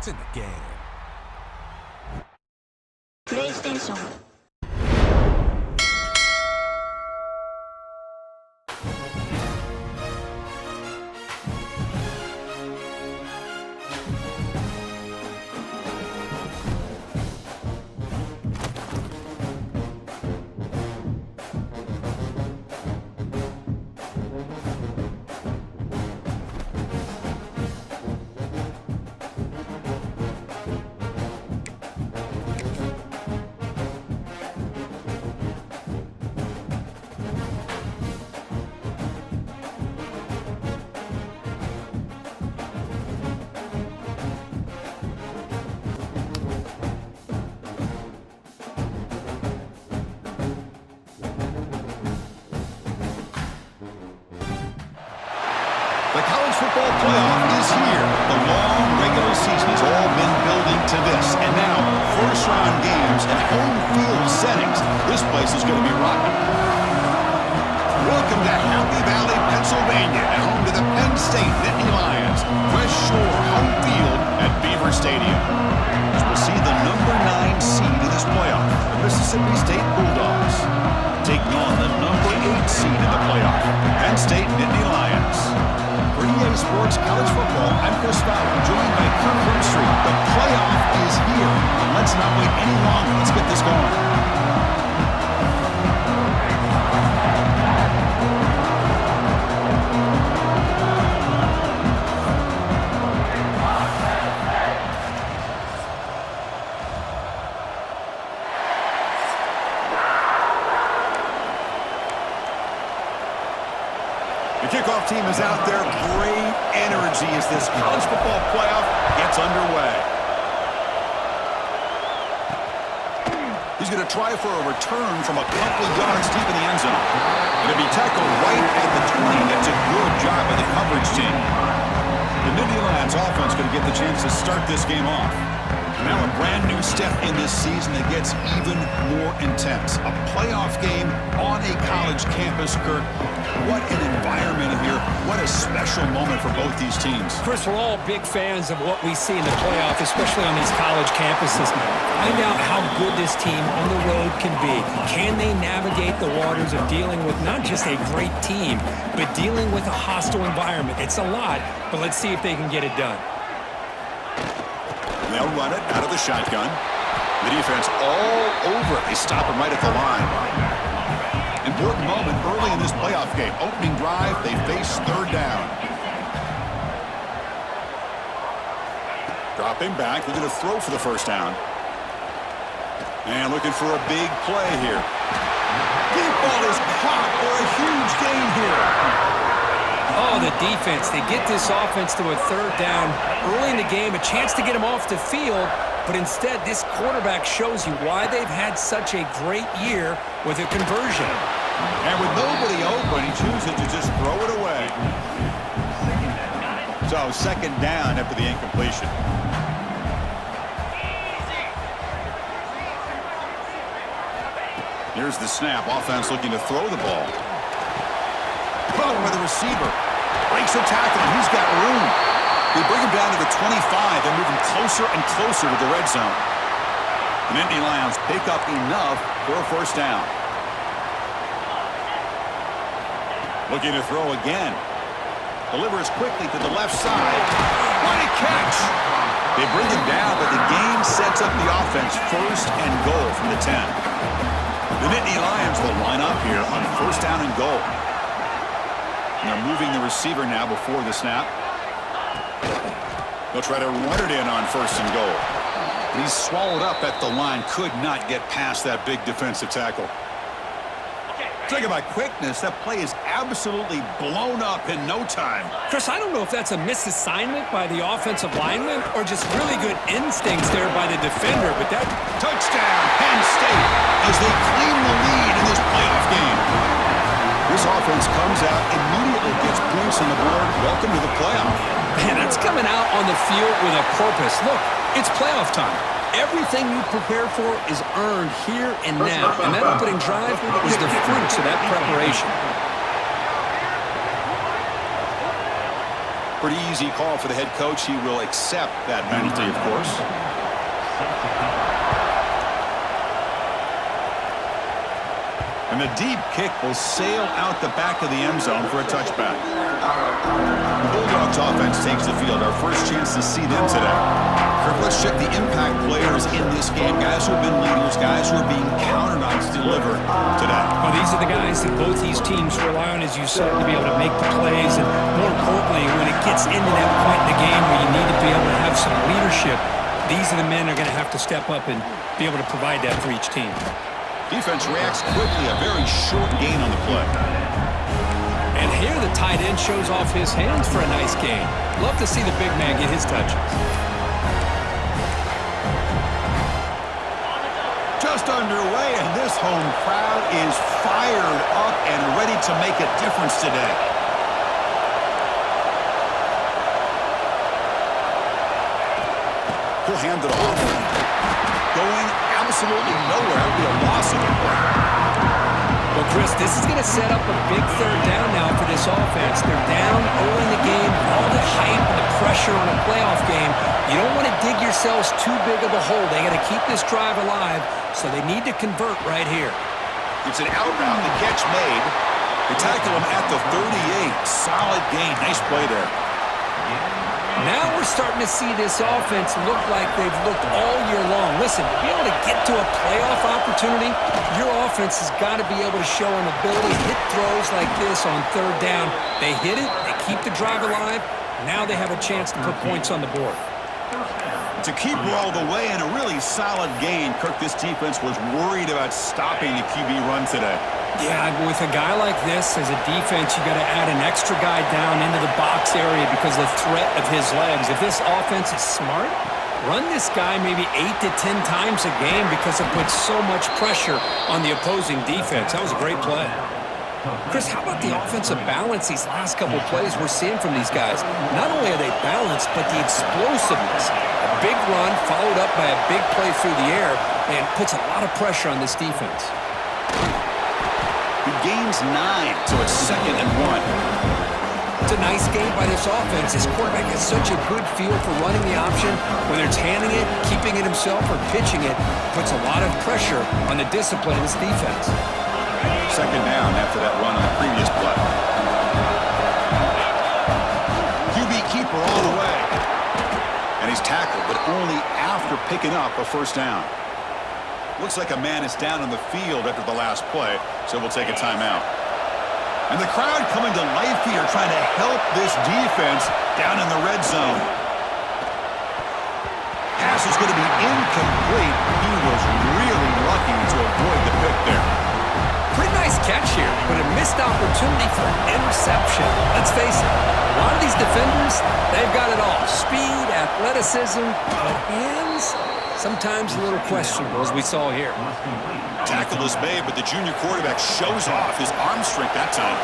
It's in the game. PlayStation. The college football playoff is here. The long regular season has all been building to this. And now, first-round games and home field settings. This place is going to be rocking. Welcome to Happy Valley, Pennsylvania, and home to the Penn State Nittany Lions. West Shore home field at Beaver Stadium. As we'll see the number 9 seed in this playoff, the Mississippi State Bulldogs, taking on the number 8 seed in the playoff, Penn State Nittany Lions. For EA Sports College Football, I'm Chris Fowler, joined by Kirk Herbstreit. The playoff is here. Let's not wait any longer. Let's get this going. The kickoff team is out there. Great energy as this college football playoff gets underway. He's going to try for a return from a couple of yards deep in the end zone. Going to be tackled right at the 20. That's a good job by the coverage team. The Nittany Lions offense going to get the chance to start this game off. Now a brand new step in this season that gets even more intense. A playoff game on a college campus, Kirk. What an environment here. What a special moment for both these teams. Chris, we're all big fans of what we see in the playoff, especially on these college campuses. Find out how good this team on the road can be. Can they navigate the waters of dealing with not just a great team, but dealing with a hostile environment? It's a lot, but let's see if they can get it done. They'll run it out of the shotgun. The defense all over it. They stop him right at the line. Important moment early in this playoff game. Opening drive, they face third down. Dropping back, they're going to throw for the first down. And looking for a big play here. Deep ball is caught for a huge gain here. Oh, the defense. They get this offense to a third down early in the game, a chance to get them off the field, but instead this quarterback shows you why they've had such a great year with a conversion. And with nobody open, he chooses to just throw it away. So second down after the incompletion. Here's the snap. Offense looking to throw the ball. Boom with the receiver. Breaks the tackle, and he's got room. They bring him down to the 25. They're moving closer and closer to the red zone. The Nittany Lions pick up enough for a first down. Looking to throw again. Delivers quickly to the left side. What a catch! They bring him down, but the game sets up the offense first and goal from the 10. The Nittany Lions will line up here on first down and goal. And they're moving the receiver now before the snap. They'll try to run it in on first and goal. He's swallowed up at the line. Could not get past that big defensive tackle. Talking about quickness, that play is absolutely blown up in no time. Chris, I don't know if that's a misassignment by the offensive lineman or just really good instincts there by the defender, but that... Touchdown, Penn State, as they claim the lead in this playoff game. This offense comes out, immediately gets points on the board. Welcome to the playoff. Man, that's coming out on the field with a purpose. Look, it's playoff time. Everything you prepare for is earned here and now. And that opening drive was the fruits of that preparation. Pretty easy call for the head coach. He will accept that penalty, of course. And the deep kick will sail out the back of the end zone for a touchback. The Bulldogs offense takes the field. Our first chance to see them today. Let's check the impact players in this game. Guys who have been leaders, guys who are being counted on to deliver today. Well, these are the guys that both these teams rely on, as you said, to be able to make the plays. And more importantly, when it gets into that point in the game where you need to be able to have some leadership, these are the men that are going to have to step up and be able to provide that for each team. Defense reacts quickly, a very short gain on the play. And here the tight end shows off his hands for a nice gain. Love to see the big man get his touches. Just underway, and this home crowd is fired up and ready to make a difference today. He'll hand it off. Going absolutely nowhere. That would be a loss of the play. Well, Chris, this is going to set up a big third down now for this offense. They're down early in the game. All the hype and the pressure on a playoff game. You don't want to dig yourselves too big of a hole. They got to keep this drive alive, so they need to convert right here. It's an out route. The catch made. They tackle him at the 38. Solid gain. Nice play there. Now we're starting to see this offense look like they've looked all year long. Listen, to be able to get to a playoff opportunity, your offense has got to be able to show an ability to hit throws like this on third down. They hit it, they keep the drive alive. Now they have a chance to put points on the board. To keep her all the way and a really solid gain. Kirk, this defense was worried about stopping the QB run today. Yeah, with a guy like this, as a defense, you got to add an extra guy down into the box area because of the threat of his legs. If this offense is smart, run this guy maybe 8 to 10 times a game because it puts so much pressure on the opposing defense. That was a great play. Chris, how about the offensive balance these last couple of plays we're seeing from these guys? Not only are they balanced, but the explosiveness. A big run followed up by a big play through the air, and puts a lot of pressure on this defense. He gains 9, so it's 2nd and 1. It's a nice game by this offense. This quarterback has such a good feel for running the option. Whether it's handing it, keeping it himself, or pitching it, puts a lot of pressure on the discipline of this defense. 2nd down after that run on the previous play. QB keeper all the way. And he's tackled, but only after picking up a first down. Looks like a man is down on the field after the last play, so we'll take a timeout. And the crowd coming to life here, trying to help this defense down in the red zone. Pass is going to be incomplete. He was really lucky to avoid the pick there. Pretty nice catch here, but a missed opportunity for an interception. Let's face it, a lot of these defenders, they've got it all. Speed, athleticism, but hands, sometimes a little questionable, as we saw here. Tackle is made, but the junior quarterback shows off his arm strength that time.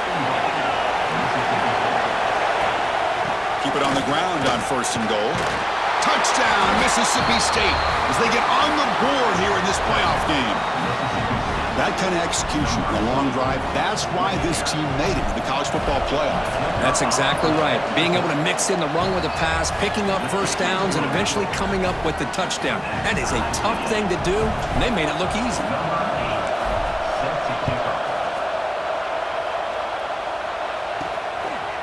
Keep it on the ground on 1st and goal. Touchdown, Mississippi State, as they get on the board here in this playoff game. That kind of execution on a long drive, that's why this team made it to the college football playoff. That's exactly right. Being able to mix in the run with the pass, picking up first downs, and eventually coming up with the touchdown. That is a tough thing to do, and they made it look easy.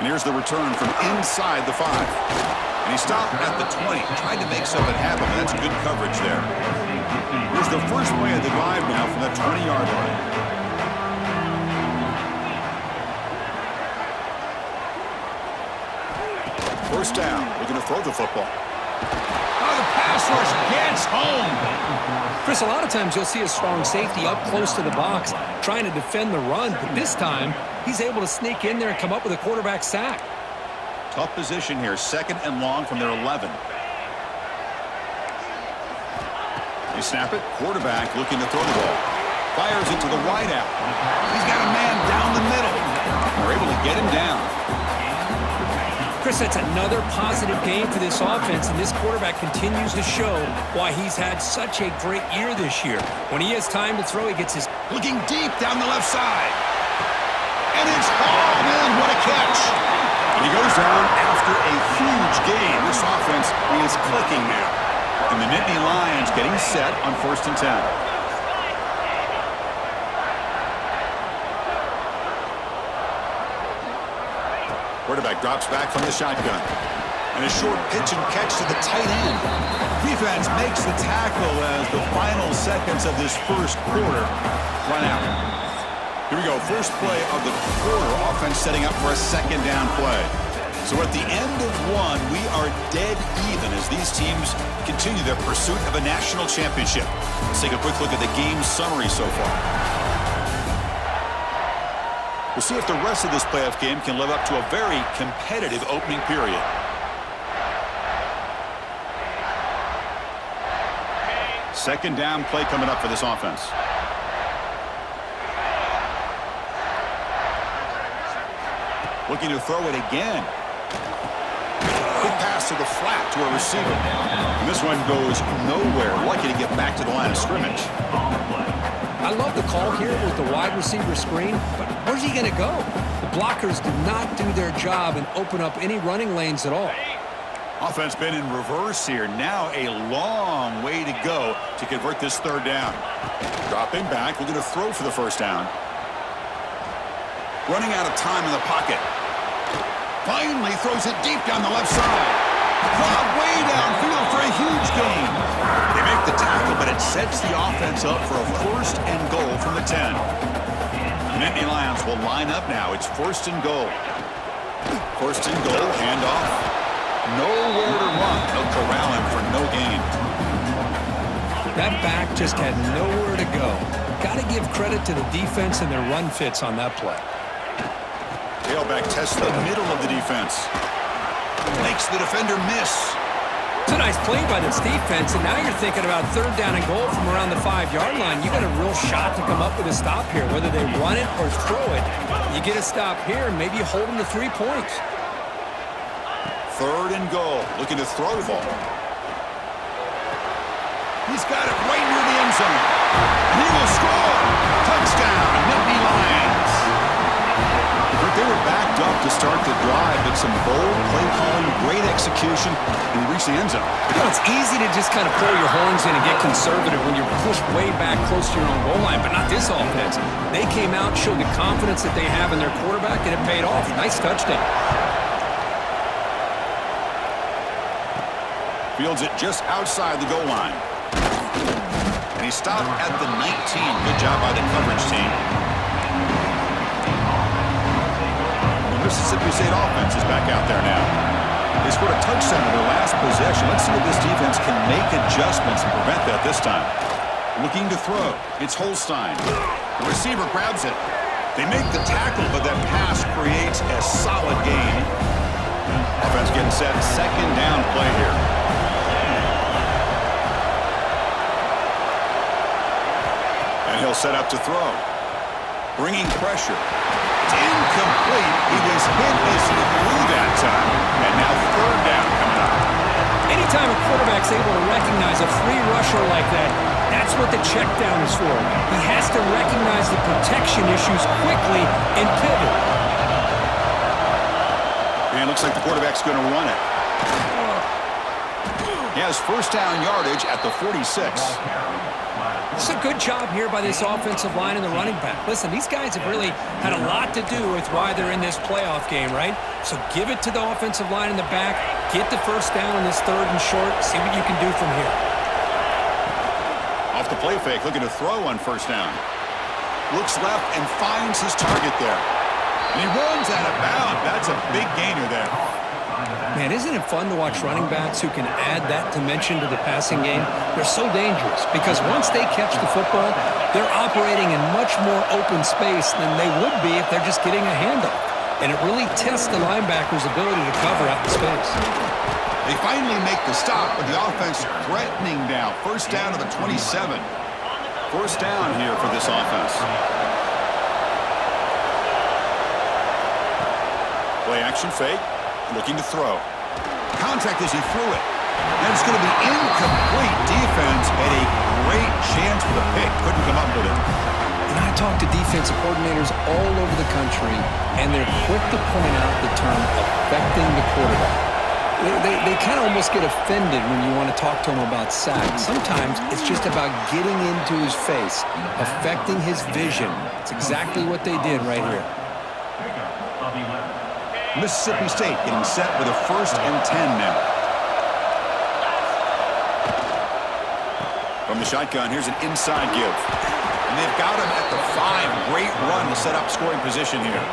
And here's the return from inside the 5. And he stopped at the 20, tried to make something happen, but that's good coverage there. Here's the first play of the drive now from that 20-yard line. First down, looking to throw the football. Oh, the pass rush gets home. Chris, a lot of times you'll see a strong safety up close to the box trying to defend the run, but this time he's able to sneak in there and come up with a quarterback sack. Tough position here, 2nd and long from their 11. They snap it. Quarterback looking to throw the ball. Fires it to the wide out. He's got a man down the middle. They're able to get him down. Chris, that's another positive game for this offense, and this quarterback continues to show why he's had such a great year this year. When he has time to throw, he gets his... Looking deep down the left side. And it's hauled in. What a catch. And he goes down after a this offense is clicking now. And the Nittany Lions getting set on 1st and 10. Quarterback drops back from the shotgun. And a short pitch and catch to the tight end. Defense makes the tackle as the final seconds of this first quarter run out. Here we go, first play of the quarter. Offense setting up for a second down play. So at the end of one, we are dead even as these teams continue their pursuit of a national championship. Let's take a quick look at the game summary so far. We'll see if the rest of this playoff game can live up to a very competitive opening period. Second down play coming up for this offense. Looking to throw it again. Quick pass to the flat to a receiver. And this one goes nowhere. Lucky to get back to the line of scrimmage. I love the call here with the wide receiver screen, but where's he going to go? The blockers do not do their job and open up any running lanes at all. Offense been in reverse here. Now a long way to go to convert this third down. Dropping back, looking to throw for the first down. Running out of time in the pocket. Finally throws it deep down the left side. Caught way downfield for a huge gain. They make the tackle, but it sets the offense up for a 1st and goal from the 10. The Nittany Lions will line up now. It's 1st and goal. 1st and goal, handoff. Nowhere to run. They'll corral him for no gain. That back just had nowhere to go. Got to give credit to the defense and their run fits on that play. Tailback tests the middle of the defense. Makes the defender miss. It's a nice play by this defense, and now you're thinking about 3rd down and goal from around the 5-yard line. You got a real shot to come up with a stop here. Whether they run it or throw it, you get a stop here, and maybe you hold them to 3 points. 3rd and goal. Looking to throw the ball. He's got it right near the end zone. He will score. Touchdown, Nittany Lions. They were backed up to start the drive, but some bold play calling, great execution, and they reached the end zone. You know, it's easy to just kind of pull your horns in and get conservative when you're pushed way back close to your own goal line, but not this offense. They came out, showed the confidence that they have in their quarterback, and it paid off. Nice touchdown. Fields it just outside the goal line. And he stopped at the 19. Good job by the coverage team. Mississippi State offense is back out there now. They scored a touchdown in their last possession. Let's see if this defense can make adjustments and prevent that this time. Looking to throw. It's Holstein. The receiver grabs it. They make the tackle, but that pass creates a solid gain. Offense getting set. Second down play here. And he'll set up to throw. Bringing pressure. It's incomplete. He was hit as he threw that time. And now 3rd down coming up. Anytime a quarterback's able to recognize a free rusher like that, that's what the check down is for. He has to recognize the protection issues quickly and pivot. And it looks like the quarterback's going to run it. He has 1st down yardage at the 46. It's a good job here by this offensive line and the running back. Listen, these guys have really had a lot to do with why they're in this playoff game, right? So give it to the offensive line in the back. Get the 1st down on this 3rd and short. See what you can do from here. Off the play fake, looking to throw on 1st down. Looks left and finds his target there. And he runs out of bounds. That's a big gainer there. Man, isn't it fun to watch running backs who can add that dimension to the passing game? They're so dangerous because once they catch the football, they're operating in much more open space than they would be if they're just getting a handoff. And it really tests the linebacker's ability to cover out in space. They finally make the stop, but the offense threatening now. 1st down to the 27. 1st down here for this offense. Play action fake. Looking to throw. Contact as he threw it. And it's going to be incomplete. Defense had a great chance for the pick. Couldn't come up with it. And I talk to defensive coordinators all over the country, and they're quick to point out the term affecting the quarterback. They kind of almost get offended when you want to talk to them about sacks. Sometimes it's just about getting into his face, affecting his vision. It's exactly what they did right here. Mississippi State getting set with a 1st and 10 now. From the shotgun, here's an inside give. And they've got him at the 5. Great run to set up scoring position here.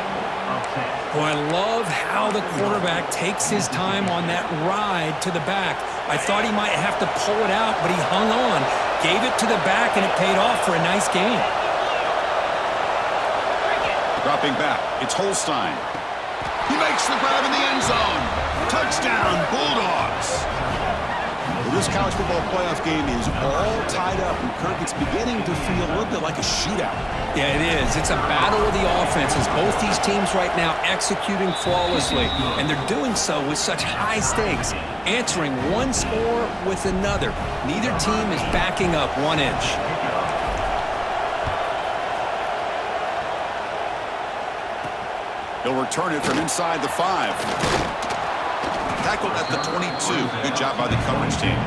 Boy, I love how the quarterback takes his time on that ride to the back. I thought he might have to pull it out, but he hung on, gave it to the back, and it paid off for a nice gain. Dropping back, it's Holstein. He makes the grab in the end zone. Touchdown, Bulldogs. Well, this college football playoff game is all tied up, and Kirk, it's beginning to feel a little bit like a shootout. Yeah, it is. It's a battle of the offenses. Both these teams right now executing flawlessly, and they're doing so with such high stakes, answering one score with another. Neither team is backing up 1 inch. He'll return it from inside the 5. Tackled at the 22. Good job by the coverage team.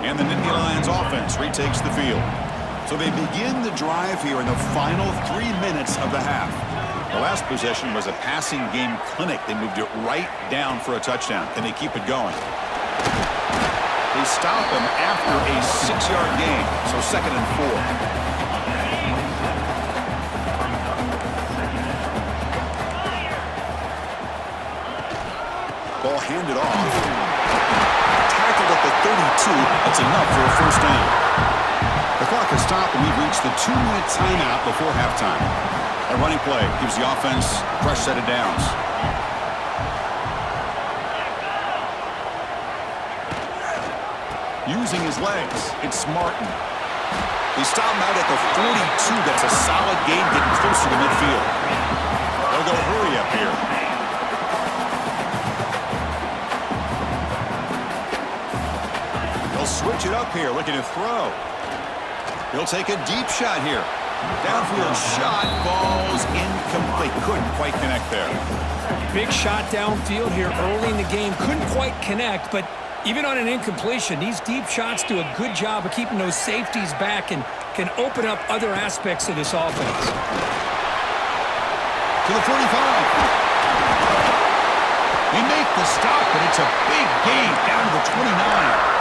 And the Nittany Lions offense retakes the field. So they begin the drive here in the final 3 minutes of the half. The last possession was a passing game clinic. They moved it right down for a touchdown. Can they keep it going? They stop him after a 6-yard gain. So 2nd and 4. Ball handed off. Tackled at the 32. That's enough for a 1st down. The clock has stopped, and we've reached the 2-minute timeout before halftime. A running play gives the offense a fresh set of downs. Using his legs, it's Martin. They stop him out at the 42. That's a solid gain, getting closer to midfield. They'll go hurry up here. They'll switch it up here, looking to throw. He'll take a deep shot here. Downfield shot falls incomplete. Couldn't quite connect there. Big shot downfield here early in the game. Couldn't quite connect, but even on an incompletion, these deep shots do a good job of keeping those safeties back and can open up other aspects of this offense. To the 45. They make the stop, but it's a big gain down to the 29.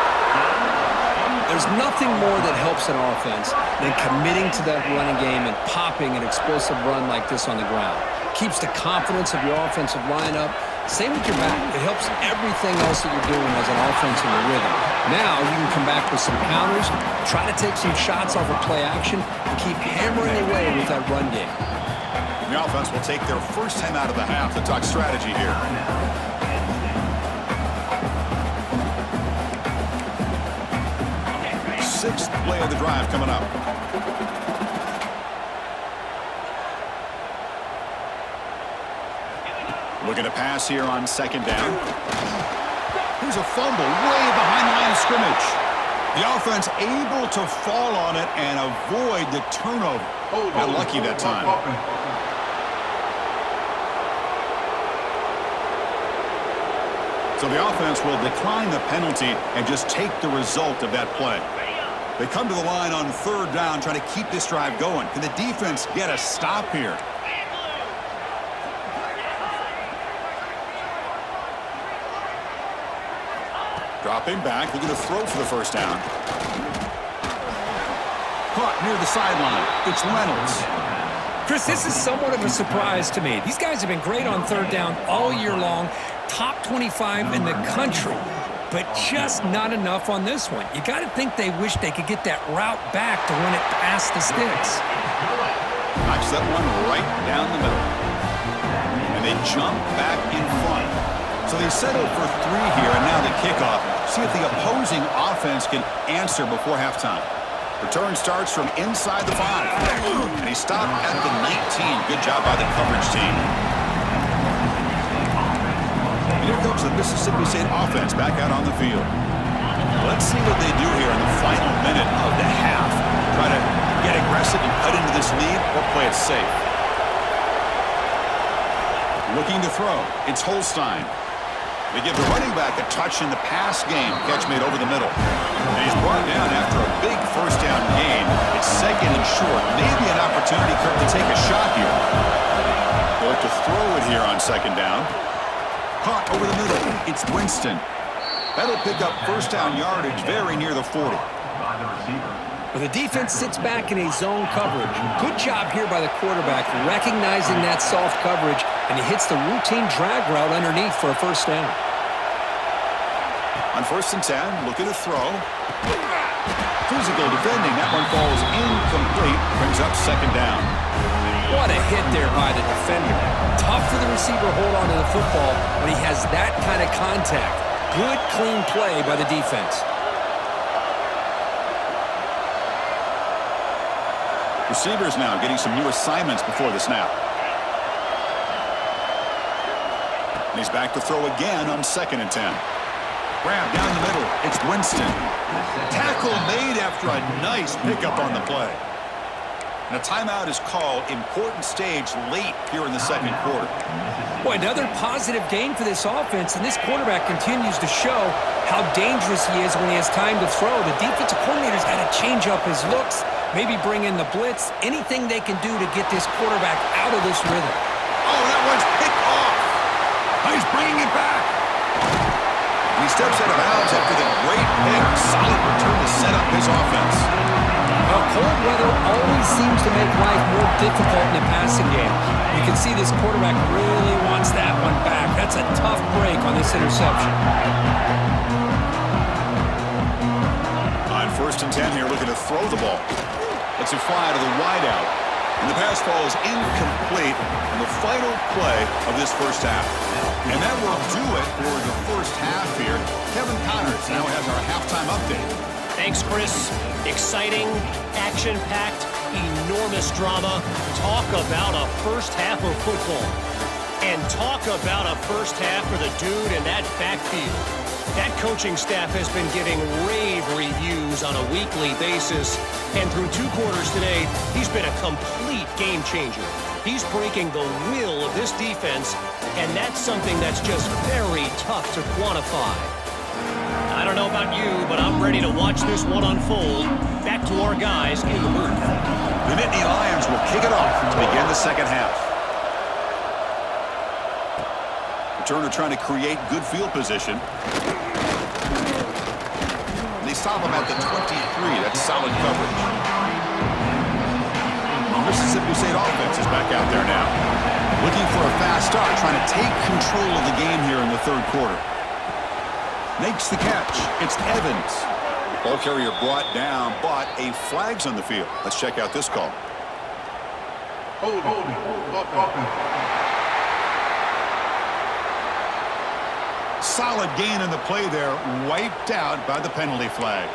There's nothing more that helps an offense than committing to that running game and popping an explosive run like this on the ground. Keeps the confidence of your offensive lineup. Same with your back. It helps everything else that you're doing as an offense in the rhythm. Now you can come back with some counters, try to take some shots off of play action, and keep hammering away with that run game. The offense will take their first time out of the half to talk strategy here. Sixth play of the drive coming up. Looking to pass here on 2nd down. Here's a fumble way behind the line of scrimmage. The offense able to fall on it and avoid the turnover. Got lucky that time. So the offense will decline the penalty and just take the result of that play. They come to the line on 3rd down, trying to keep this drive going. Can the defense get a stop here? Dropping back, looking to throw for the 1st down. Caught near the sideline. It's Reynolds. Chris, this is somewhat of a surprise to me. These guys have been great on 3rd down all year long. Top 25 in the country. But just not enough on this one. You got to think they wish they could get that route back to run it past the sticks. Knocks that one right down the middle. And they jump back in front. So they settle for 3 here, and now the kickoff. See if the opposing offense can answer before halftime. Return starts from inside the 5. And he stopped at the 19. Good job by the coverage team. Here comes the Mississippi State offense back out on the field. Let's see what they do here in the final minute of the half. Try to get aggressive and cut into this lead or play it safe. Looking to throw. It's Holstein. They give the running back a touch in the pass game. Catch made over the middle. And he's brought down after a big first down gain. It's second and short. Maybe an opportunity to take a shot here. They'll look to throw it here on second down. Caught over the middle. It's Winston. That'll pick up first down yardage very near the 40. Well, the defense sits back in a zone coverage. Good job here by the quarterback, recognizing that soft coverage, and he hits the routine drag route underneath for a first down. On 1st and 10, looking to throw. Physical defending. That one falls incomplete. Brings up second down. What a hit there by the defender. Tough for the receiver to hold on to the football when he has that kind of contact. Good, clean play by the defense. Receivers now getting some new assignments before the snap. And he's back to throw again on 2nd and 10. Grab down the middle. It's Winston. Tackle made after a nice pickup on the play. And a timeout is called. Important stage late here in the second quarter. Boy, another positive game for this offense, and this quarterback continues to show how dangerous he is when he has time to throw. The defensive coordinator's got to change up his looks, maybe bring in the blitz, anything they can do to get this quarterback out of this rhythm. Oh, that one's picked off. He's bringing it back. And he steps out of bounds after the great pick. Solid return to set up his offense. Well, cold weather always seems to make life more difficult in the passing game. You can see this quarterback really wants that one back. That's a tough break on this interception. On 1st and 10 here, looking to throw the ball. Lets it fly to the wideout. And the pass falls incomplete on the final play of this first half. And that will do it for the first half here. Kevin Connors now has our halftime update. Thanks, Chris. Exciting, action-packed, enormous drama. Talk about a first half of football. And talk about a first half for the dude in that backfield. That coaching staff has been giving rave reviews on a weekly basis. And through 2 quarters today, he's been a complete game changer. He's breaking the will of this defense, and that's something that's just very tough to quantify. I don't know about you, but I'm ready to watch this one unfold. Back to our guys in the booth. The Nittany Lions will kick it off to begin the second half. Turner trying to create good field position. They stop him at the 23. That's solid coverage. The Mississippi State offense is back out there now. Looking for a fast start, trying to take control of the game here in the third quarter. Makes the catch. It's Evans. Ball carrier brought down, but a flag's on the field. Let's check out this call. Solid gain in the play there, wiped out by the penalty flag.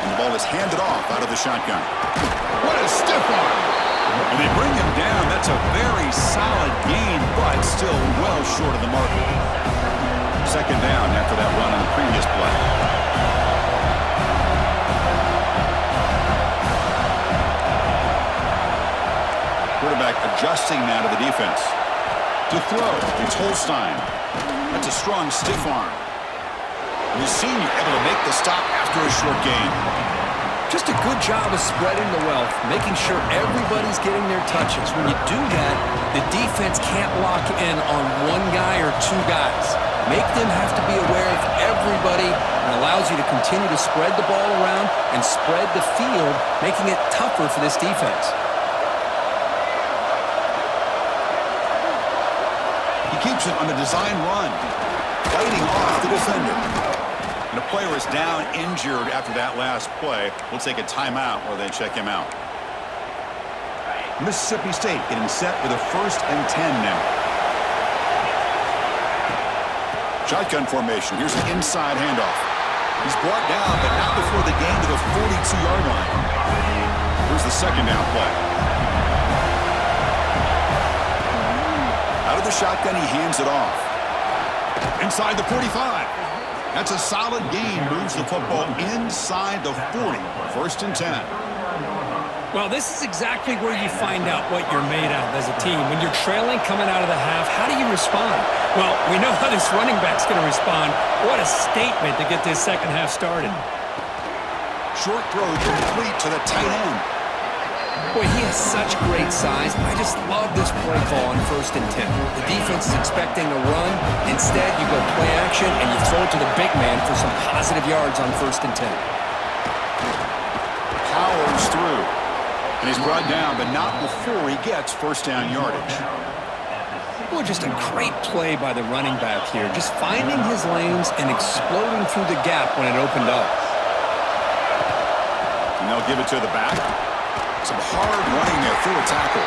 And the ball is handed off out of the shotgun. What a stiff arm! And they bring him down. That's a very solid gain, but still well short of the marker. Second down after that run on the previous play. Quarterback adjusting now to the defense. To throw, it's Holstein. That's a strong stiff arm. And the senior able to make the stop after a short gain. Just a good job of spreading the wealth, making sure everybody's getting their touches. When you do that, the defense can't lock in on one guy or 2 guys. Make them have to be aware of everybody, and allows you to continue to spread the ball around and spread the field, making it tougher for this defense. He keeps it on the design run, fighting off the defender. And a player is down injured after that last play. We'll take a timeout or they check him out. Mississippi State getting set with a 1st and 10 now. Shotgun formation. Here's an inside handoff. He's brought down, but not before the gain to the 42-yard line. Here's the second down play. Out of the shotgun, he hands it off. Inside the 45. That's a solid gain. Moves the football inside the 40. First and 10. Well, this is exactly where you find out what you're made of as a team. When you're trailing coming out of the half, how do you respond? Well, we know how this running back's going to respond. What a statement to get this second half started. Short throw complete to the tight end. Boy, he has such great size. I just love this play call on first and 10. The defense is expecting a run. Instead, you go play action and you throw it to the big man for some positive yards on first and 10. Powers through. And he's brought down, but not before he gets first down yardage. Boy, just a great play by the running back here. Just finding his lanes and exploding through the gap when it opened up. And they'll give it to the back. Some hard running there through a tackle.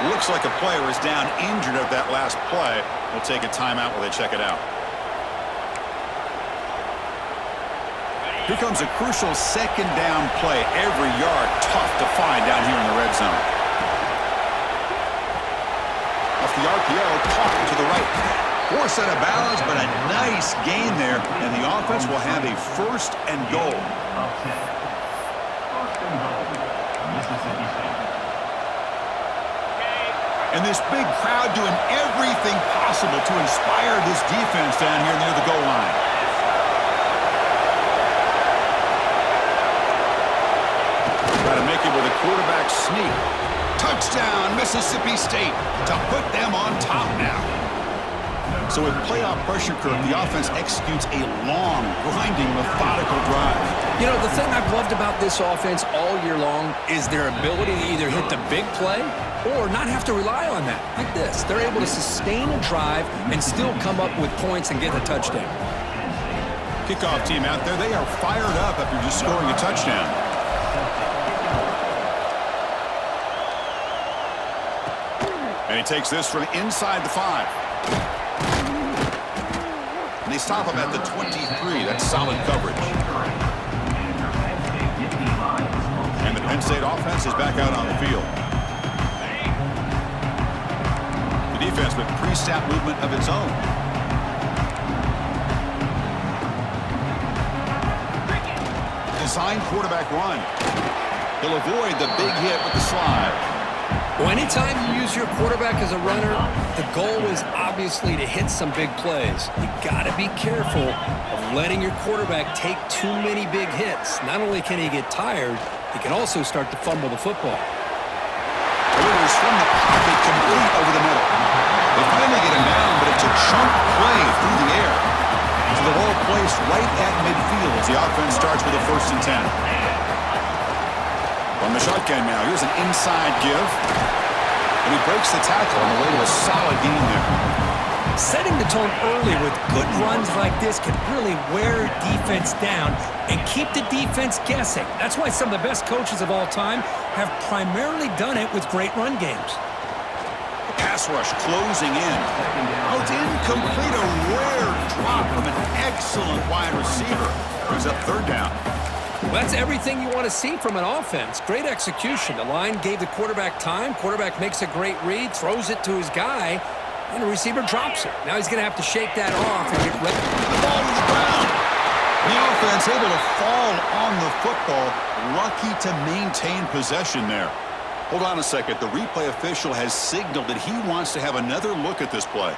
Looks like a player is down injured at that last play. We'll take a timeout while they check it out. Here comes a crucial second down play. Every yard tough to find down here in the red zone. Off the RPO, caught to the right. Force out of balance, but a nice gain there. And the offense will have a first and goal. And this big crowd doing everything possible to inspire this defense down here near the goal line. Try to make it with a quarterback sneak. Touchdown, Mississippi State, to put them on top now. So with playoff pressure curve, the offense executes a long, grinding, methodical drive. You know, the thing I've loved about this offense all year long is their ability to either hit the big play or not have to rely on that. Like this. They're able to sustain a drive and still come up with points and get a touchdown. Kickoff team out there, they are fired up after just scoring a touchdown. And he takes this from inside the 5. And they stop him at the 23. That's solid coverage. And the Penn State offense is back out on the field. The defense with pre-snap movement of its own. Design quarterback run. He'll avoid the big hit with the slide. Well, anytime you use your quarterback as a runner, the goal is obviously to hit some big plays. You got to be careful of letting your quarterback take too many big hits. Not only can he get tired, he can also start to fumble the football. Delivers from the pocket complete over the middle. They finally get him down, but it's a chunk play through the air. So the ball placed right at midfield as the offense starts with a first and 10. On the shotgun now, here's an inside give. And he breaks the tackle on the way to a solid gain there. Setting the tone early with good runs like this can really wear defense down and keep the defense guessing. That's why some of the best coaches of all time have primarily done it with great run games. Pass rush closing in. Oh, it's incomplete. A rare drop from an excellent wide receiver. Brings up third down. Well, that's everything you want to see from an offense. Great execution. The line gave the quarterback time. Quarterback makes a great read, throws it to his guy, and the receiver drops it. Now he's going to have to shake that off and get ready. The ball was ground. The offense able to fall on the football. Lucky to maintain possession there. Hold on a second. The replay official has signaled that he wants to have another look at this play.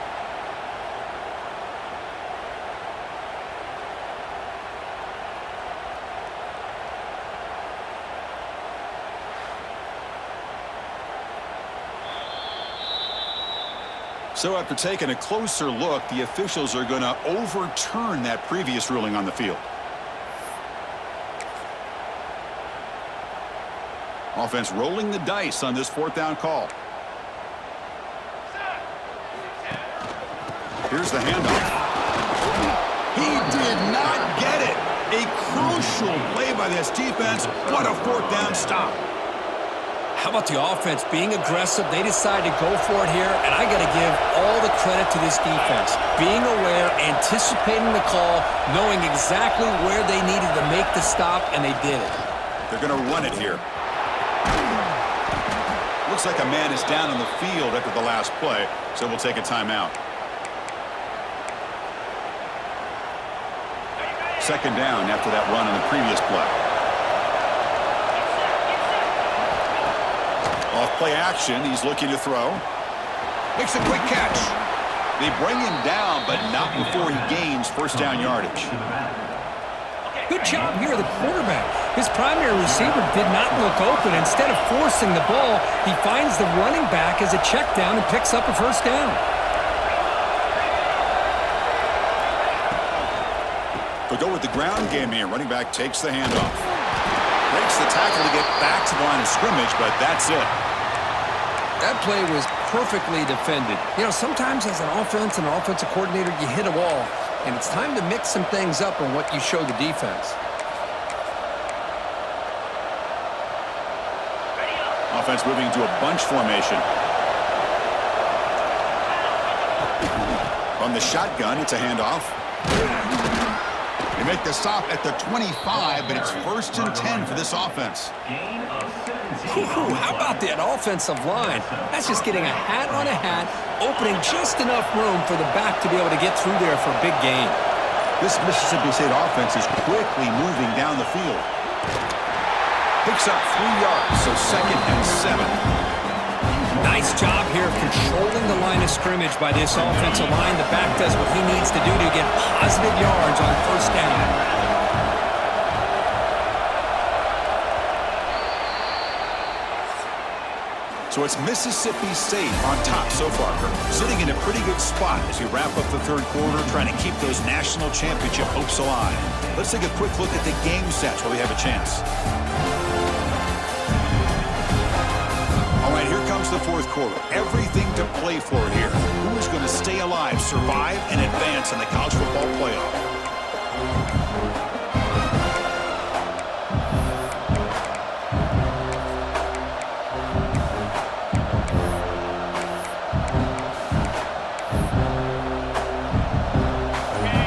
So after taking a closer look, the officials are going to overturn that previous ruling on the field. Offense rolling the dice on this fourth down call. Here's the handoff. He did not get it. A crucial play by this defense. What a fourth down stop. How about the offense being aggressive? They decide to go for it here, and I got to give all the credit to this defense. Being aware, anticipating the call, knowing exactly where they needed to make the stop, and they did it. They're going to run it here. Looks like a man is down on the field after the last play, so we'll take a timeout. Second down after that run on the previous play. Off play action, he's looking to throw. Makes a quick catch. They bring him down, but not before he gains first down yardage. Good job here, the quarterback. His primary receiver did not look open. Instead of forcing the ball, he finds the running back as a check down and picks up a first down. They'll go with the ground game here. Running back takes the handoff. Breaks the tackle to get back to the line of scrimmage, but that's it. That play was perfectly defended. You know, sometimes as an offense and an offensive coordinator, you hit a wall, and it's time to mix some things up on what you show the defense. Offense moving into a bunch formation. From the shotgun, it's a handoff. They make the stop at the 25, but it's 1st and 10 for this offense. Ooh, how about that offensive line? That's just getting a hat on a hat, opening just enough room for the back to be able to get through there for a big gain. This Mississippi State offense is quickly moving down the field. Picks up 3 yards, so 2nd and 7. Nice job here of controlling the line of scrimmage by this offensive line. The back does what he needs to do to get positive yards on first down. So it's Mississippi State on top so far, sitting in a pretty good spot as we wrap up the third quarter, trying to keep those national championship hopes alive. Let's take a quick look at the game stats while we have a chance. All right, here comes the fourth quarter. Everything to play for here. Who is going to stay alive, survive, and advance in the college football playoff?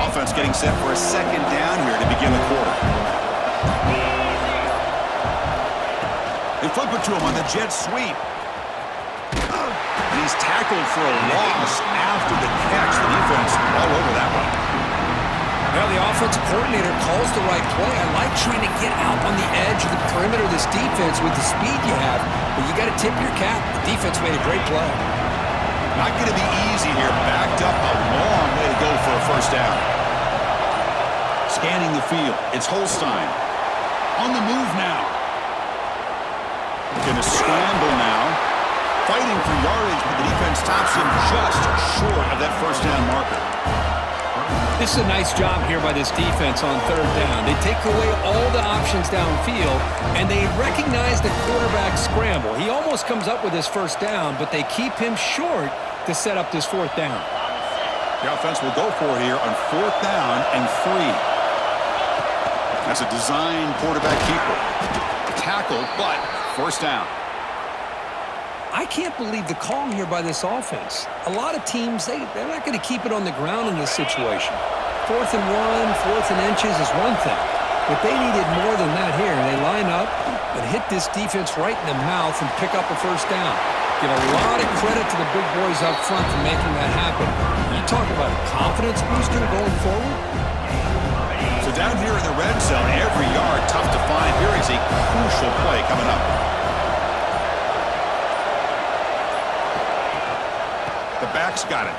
Offense getting set for a second down here to begin the quarter. They flip it to him on the jet sweep. And he's tackled for a loss after the catch. The defense all over that one. Well, the offensive coordinator calls the right play. I like trying to get out on the edge of the perimeter of this defense with the speed you have, but you got to tip your cap. The defense made a great play. Not going to be easy here. Backed up a long way to go for a first down. Scanning the field. It's Holstein. On the move now. Going to scramble now. Fighting for yardage, but the defense stops him just short of that first down marker. This is a nice job here by this defense on third down. They take away all the options downfield, and they recognize the quarterback scramble. He almost comes up with his first down, but they keep him short to set up this fourth down. The offense will go for it here on 4th down and 3. That's a design quarterback keeper. Tackle, but first down. I can't believe the call here by this offense. A lot of teams, they're not going to keep it on the ground in this situation. 4th and 1, 4th and inches is one thing. But they needed more than that here. They line up and hit this defense right in the mouth and pick up a first down. Give a lot of credit to the big boys up front for making that happen. You talk about a confidence booster going forward. So down here in the red zone, every yard tough to find. Here is a crucial play coming up. The back's got it.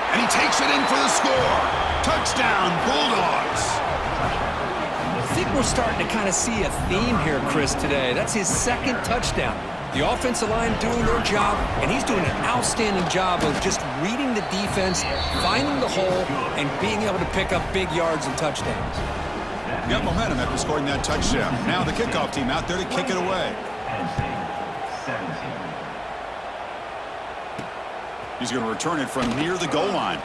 And he takes it in for the score. Touchdown, Bulldogs. I think we're starting to kind of see a theme here, Chris, today. That's his 2nd touchdown. The offensive line doing their job, and he's doing an outstanding job of just reading the defense, finding the hole, and being able to pick up big yards and touchdowns. Got momentum after scoring that touchdown. Now the kickoff team out there to kick it away. He's going to return it from near the goal line.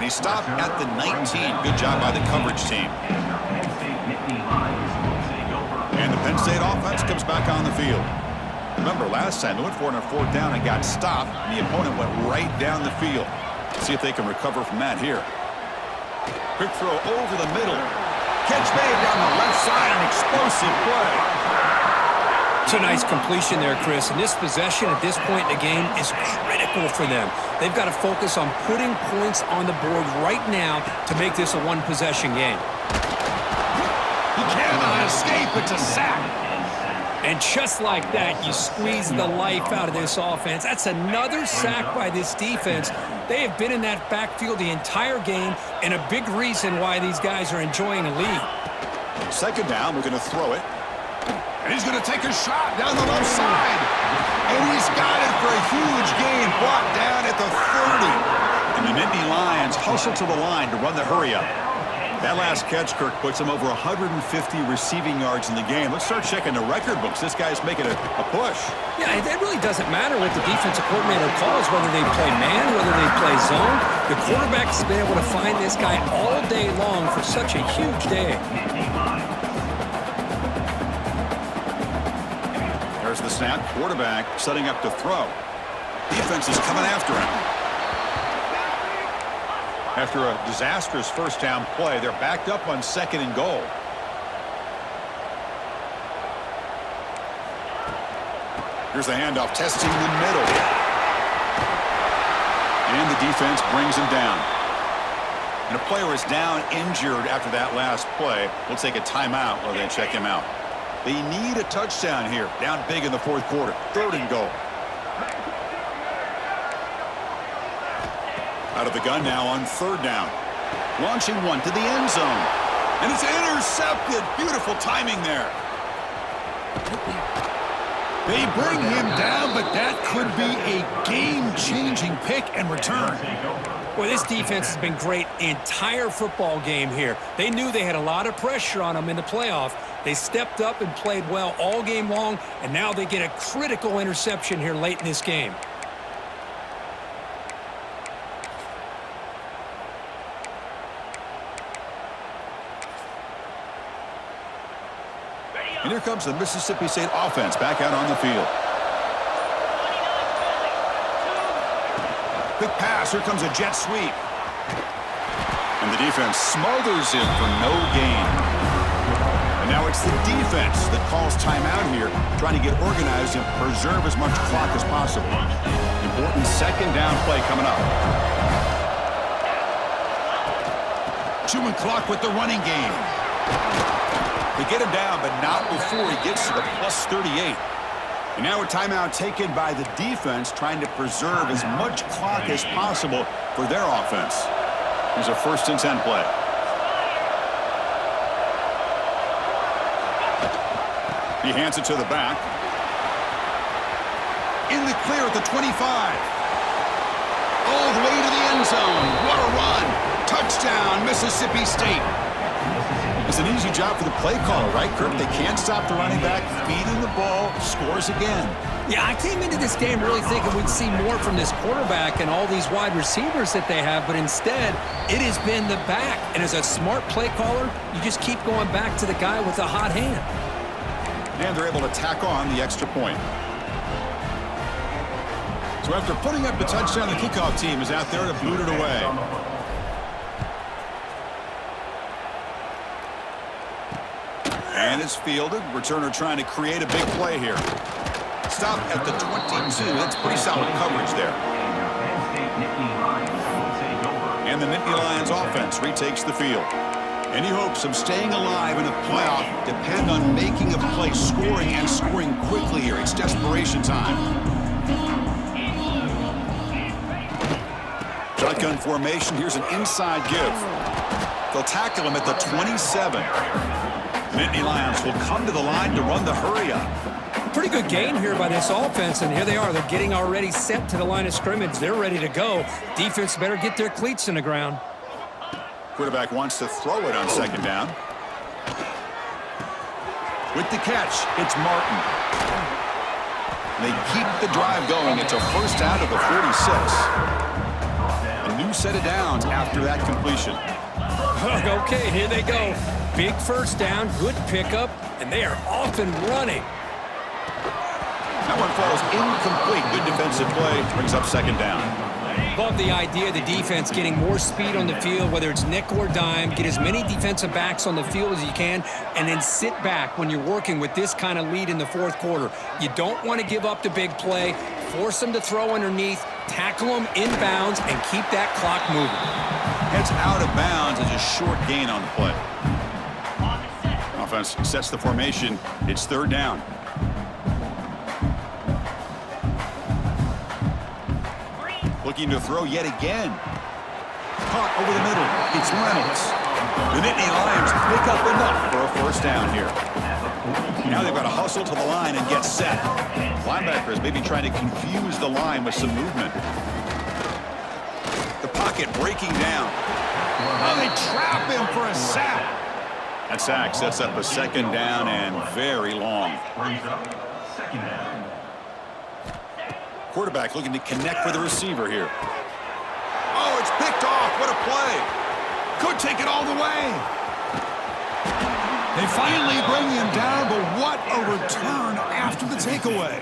And he stopped at the 19. Good job by the coverage team. And the Penn State offense comes back on the field. Remember, last time they went for it on 4th down and got stopped. The opponent went right down the field. See if they can recover from that here. Quick throw over the middle. Catch made down the left side. An explosive play. It's a nice completion there, Chris. And this possession at this point in the game is critical for them. They've got to focus on putting points on the board right now to make this a one-possession game. He cannot escape. It's a sack. And just like that, you squeeze the life out of this offense. That's another sack by this defense. They have been in that backfield the entire game, and a big reason why these guys are enjoying a lead. Second down, we're going to throw it. And he's going to take a shot down the left side. And he's got it for a huge gain, brought down at the 30. And the Nittany Lions hustle to the line to run the hurry-up. That last catch, Kirk, puts him over 150 receiving yards in the game. Let's start checking the record books. This guy's making a push. Yeah, it really doesn't matter what the defensive coordinator calls, whether they play man, whether they play zone. The quarterback has been able to find this guy all day long for such a huge day. There's the snap. Quarterback setting up to throw. Defense is coming after him. After a disastrous first down play, they're backed up on 2nd and goal. Here's the handoff, testing the middle. And the defense brings him down. And a player is down injured after that last play. We'll take a timeout while they check him out. They need a touchdown here. Down big in the 4th quarter. 3rd and goal. Out of the gun now on 3rd down. Launching one to the end zone. And it's intercepted. Beautiful timing there. They bring him down, but that could be a game-changing pick and return. Well, this defense has been great the entire football game here. They knew they had a lot of pressure on them in the playoff. They stepped up and played well all game long, and now they get a critical interception here late in this game. And here comes the Mississippi State offense back out on the field. Quick pass. Here comes a jet sweep. And the defense smothers him for no gain. And now it's the defense that calls timeout here, trying to get organized and preserve as much clock as possible. Important 2nd down play coming up. Chewing clock with the running game. They get him down, but not before he gets to the plus 38. And now a timeout taken by the defense, trying to preserve as much clock as possible for their offense. Here's a 1st and 10 play. He hands it to the back. In the clear at the 25. All the way to the end zone. What a run. Touchdown, Mississippi State. It's an easy job for the play caller, right, Kirk? They can't stop the running back, feeding the ball, scores again. Yeah, I came into this game really thinking we'd see more from this quarterback and all these wide receivers that they have, but instead, it has been the back. And as a smart play caller, you just keep going back to the guy with the hot hand. And they're able to tack on the extra point. So after putting up the touchdown, the kickoff team is out there to boot it away. And it's fielded. Returner trying to create a big play here. Stop at the 22. That's pretty solid coverage there. And the Nittany Lions offense retakes the field. Any hopes of staying alive in the playoff depend on making a play, scoring and scoring quickly here. It's desperation time. Shotgun formation. Here's an inside give. They'll tackle him at the 27. Nittany Lions will come to the line to run the hurry-up. Pretty good gain here by this offense, and here they are. They're getting already set to the line of scrimmage. They're ready to go. Defense better get their cleats in the ground. Quarterback wants to throw it on 2nd down. With the catch, it's Martin. They keep the drive going. It's a 1st out of the 46. A new set of downs after that completion. Okay, here they go. Big 1st down, good pickup, and they are off and running. That one falls incomplete. Good defensive play. Brings up 2nd down. Love the idea of the defense getting more speed on the field, whether it's nickel or dime, get as many defensive backs on the field as you can, and then sit back when you're working with this kind of lead in the fourth quarter. You don't want to give up the big play, force them to throw underneath, tackle them inbounds, and keep that clock moving. Heads out of bounds as a short gain on the play. Offense sets the formation. It's third down. Looking to throw yet again. Caught over the middle. It's Reynolds. The Nittany Lions pick up enough for a first down here. Now they've got to hustle to the line and get set. Linebackers maybe trying to confuse the line with some movement. The pocket breaking down. Oh, they trap him for a sack. That sack sets up a second down and very long. Quarterback looking to connect with the receiver here. Oh, it's picked off. What a play. Could take it all the way. They finally bring him down, but what a return after the takeaway.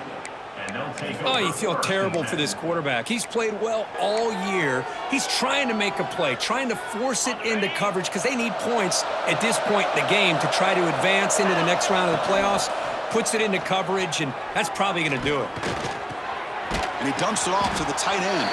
Oh, you feel terrible for this quarterback. He's played well all year. He's trying to make a play, trying to force it into coverage because they need points at this point in the game to try to advance into the next round of the playoffs. Puts it into coverage, and that's probably going to do it. And he dumps it off to the tight end.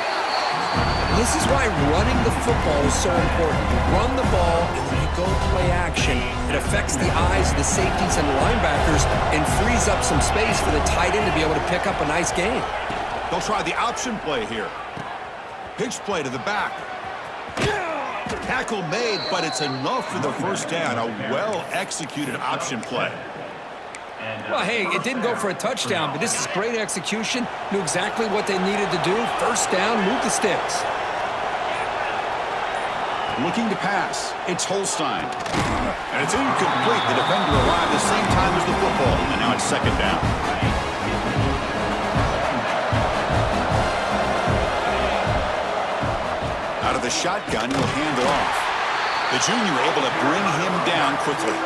This is why running the football is so important. Run the ball, and then you go play action. It affects the eyes of the safeties and the linebackers and frees up some space for the tight end to be able to pick up a nice gain. They'll try the option play here. Pitch play to the back. Tackle made, but it's enough for the first down. A well-executed option play. Well, hey, it didn't go for a touchdown, but this is great execution. Knew exactly what they needed to do. First down, move the sticks. Looking to pass. It's Holstein. And it's incomplete. The defender arrived at the same time as the football. And now it's second down. Out of the shotgun, he'll hand it off. The junior able to bring him down quickly.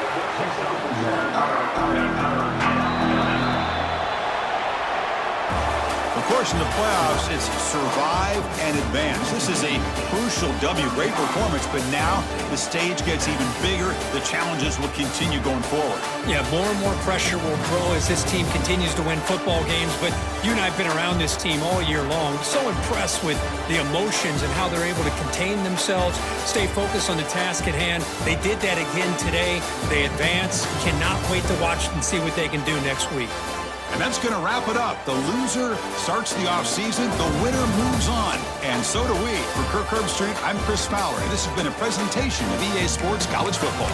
Of course, in the playoffs, it's survive and advance. This is a crucial W. Great performance, but now the stage gets even bigger. The challenges will continue going forward. Yeah, more and more pressure will grow as this team continues to win football games, but you and I have been around this team all year long. So impressed with the emotions and how they're able to contain themselves, stay focused on the task at hand. They did that again today. They advance. Cannot wait to watch and see what they can do next week. And that's going to wrap it up. The loser starts the offseason. The winner moves on. And so do we. For Kirk Herbstreit, I'm Chris Fowler. And this has been a presentation of EA Sports College Football.